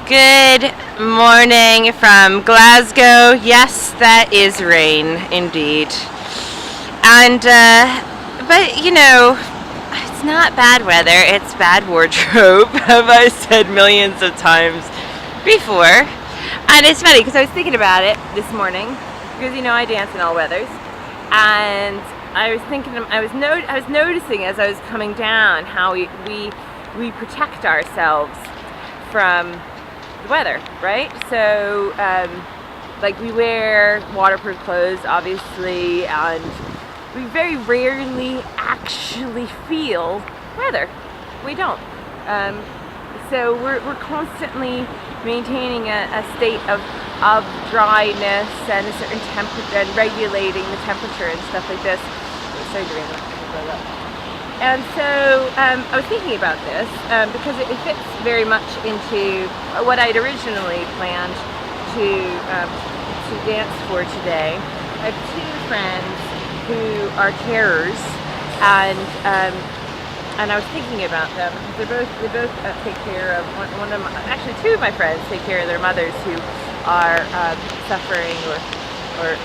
Good morning from Glasgow. Yes, that is rain, indeed. And, but it's not bad weather, it's bad wardrobe, have I said millions of times before. And it's funny because I was thinking about it this morning, because I dance in all weathers. And I was thinking, I was noticing as I was coming down how we protect ourselves from the weather, right? So like we wear waterproof clothes, obviously, and we very rarely actually feel weather. We don't. So we're constantly maintaining a state of dryness and a certain temperature, and regulating the temperature and stuff like this. Sorry, and so I was thinking about this because it fits very much into what I'd originally planned to dance for today. I have two friends who are carers, and I was thinking about them. They both take care of one of two of my friends take care of their mothers who are suffering or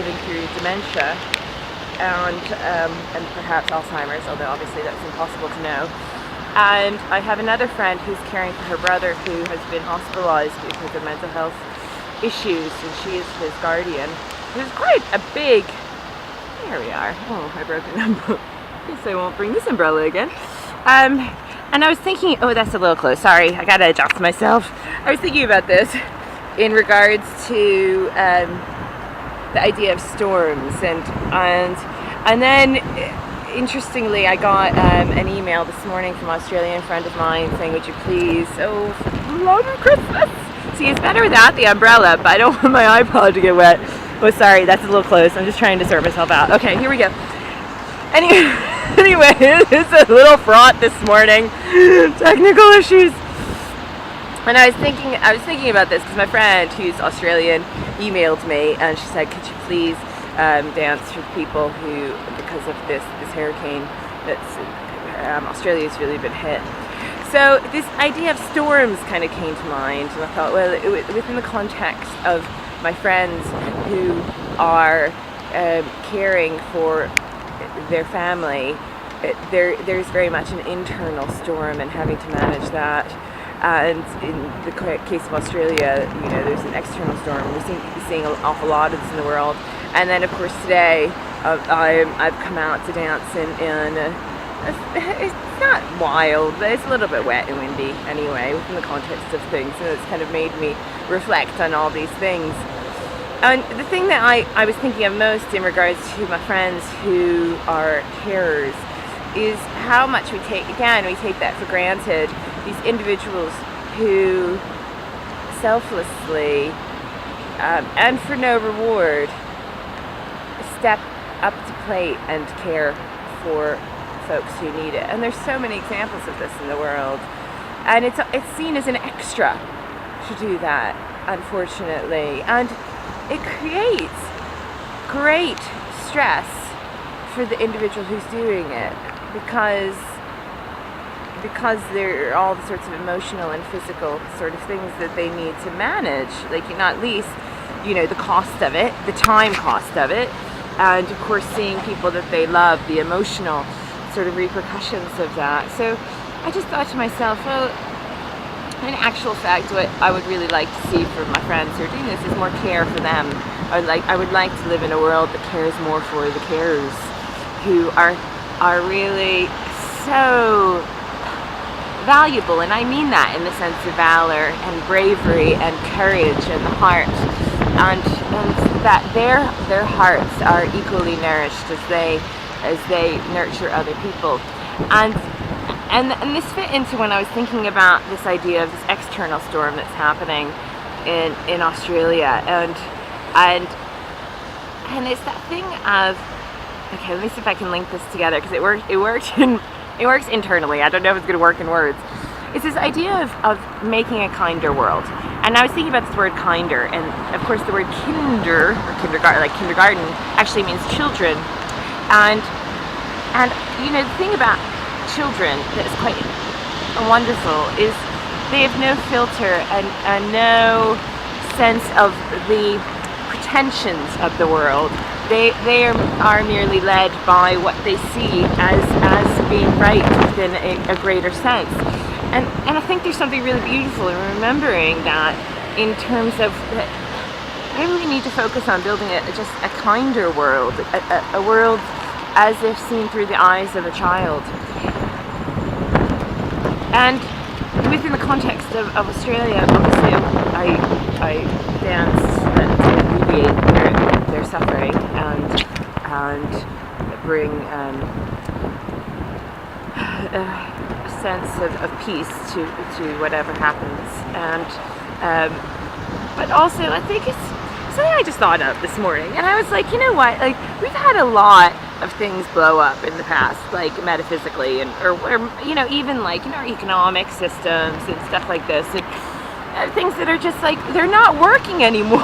living through dementia. And perhaps Alzheimer's, although obviously that's impossible to know. And I have another friend who's caring for her brother who has been hospitalized because of mental health issues, and she is his guardian. There's quite a big... Here we are. Oh, I broke an umbrella. Guess I won't bring this umbrella again. And I was thinking... Oh, that's a little close. Sorry, I gotta adjust myself. I was thinking about this in regards to... the idea of storms, and then interestingly I got an email this morning from an Australian friend of mine saying, would you please, love Christmas. See, it's better without the umbrella, but I don't want my iPod to get wet. Oh, sorry, that's a little close. I'm just trying to sort myself out. Okay, here we go. Anyway, it's a little fraught this morning. Technical issues. And I was thinking about this because my friend, who's Australian, emailed me, and she said, could you please dance for people who, because of this hurricane, that's Australia's really been hit. So this idea of storms kind of came to mind, and I thought, well, within the context of my friends who are caring for their family, there's very much an internal storm and having to manage that. And in the case of Australia, there's an external storm. We're seeing an awful lot of this in the world. And then, of course, today I've come out to dance in it's not wild, but it's a little bit wet and windy anyway, within the context of things. So it's kind of made me reflect on all these things. And the thing that I was thinking of most in regards to my friends who are carers is how much we take that for granted. These individuals who selflessly and for no reward step up to plate and care for folks who need it. And there's so many examples of this in the world. And it's seen as an extra to do that, unfortunately. And it creates great stress for the individual who's doing it, because there are all the sorts of emotional and physical sort of things that they need to manage, like not least, the cost of it, the time cost of it, and of course seeing people that they love, the emotional sort of repercussions of that. So I just thought to myself, well, in actual fact, what I would really like to see from my friends who are doing this is more care for them. I would like to live in a world that cares more for the carers, who are really so valuable, and I mean that in the sense of valor and bravery and courage and the heart, and that their hearts are equally nourished as they nurture other people. And this fit into when I was thinking about this idea of this external storm that's happening in Australia, and it's that thing of, okay, let me see if I can link this together, because it works internally. I don't know if it's going to work in words. It's this idea of making a kinder world. And I was thinking about this word kinder, and of course the word kinder, or kindergarten, like kindergarten, actually means children. And the thing about children that is quite wonderful is they have no filter and no sense of the pretensions of the world. They are merely led by what they see as being right within a greater sense. And I think there's something really beautiful in remembering that, in terms of maybe we need to focus on building just a kinder world, a world as if seen through the eyes of a child. And within the context of Australia, obviously I dance to alleviate their suffering and bring a sense of peace to whatever happens. And but also, I think it's something I just thought of this morning, and I was like, you know what? Like, we've had a lot of things blow up in the past, like metaphysically, and or you know, even like, you know, our economic systems and stuff like this, and things that are just like, they're not working anymore,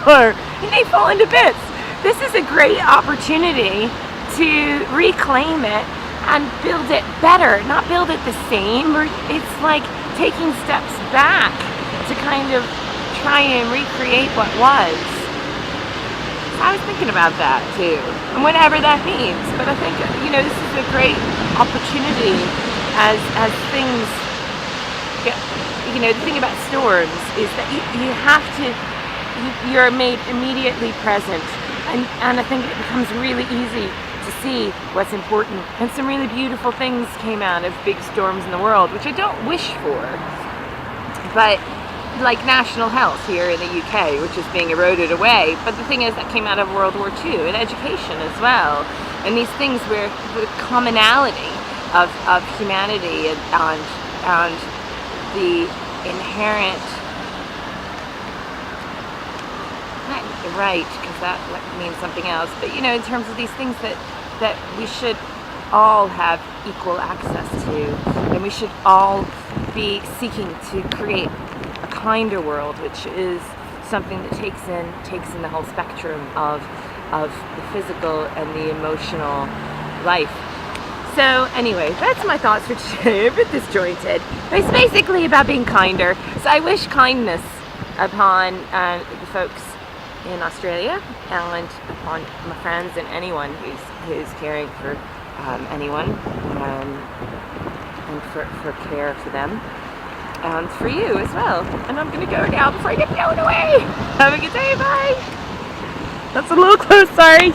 and they fall into bits. This is a great opportunity to reclaim it and build it better, not build it the same. Or it's like taking steps back to kind of try and recreate what was. I was thinking about that too, and whatever that means. But I think, you know, this is a great opportunity as things get, you know, the thing about storms is that you have to, you're made immediately present, and I think it becomes really easy to see what's important. And some really beautiful things came out of big storms in the world, which I don't wish for, but like national health here in the UK, which is being eroded away. But the thing is, that came out of World War II, and education as well. And these things where the commonality of humanity and the inherent, not right, because that means something else, but you know, in terms of these things that we should all have equal access to, and we should all be seeking to create a kinder world, which is something that takes in the whole spectrum of the physical and the emotional life. So anyway, that's my thoughts for today. A bit disjointed, but it's basically about being kinder. So I wish kindness upon the folks in Australia, and upon my friends, and anyone who's caring for anyone, and for care for them. And for you as well. And I'm gonna go now before I get blown away. Have a good day, bye. That's a little close, sorry.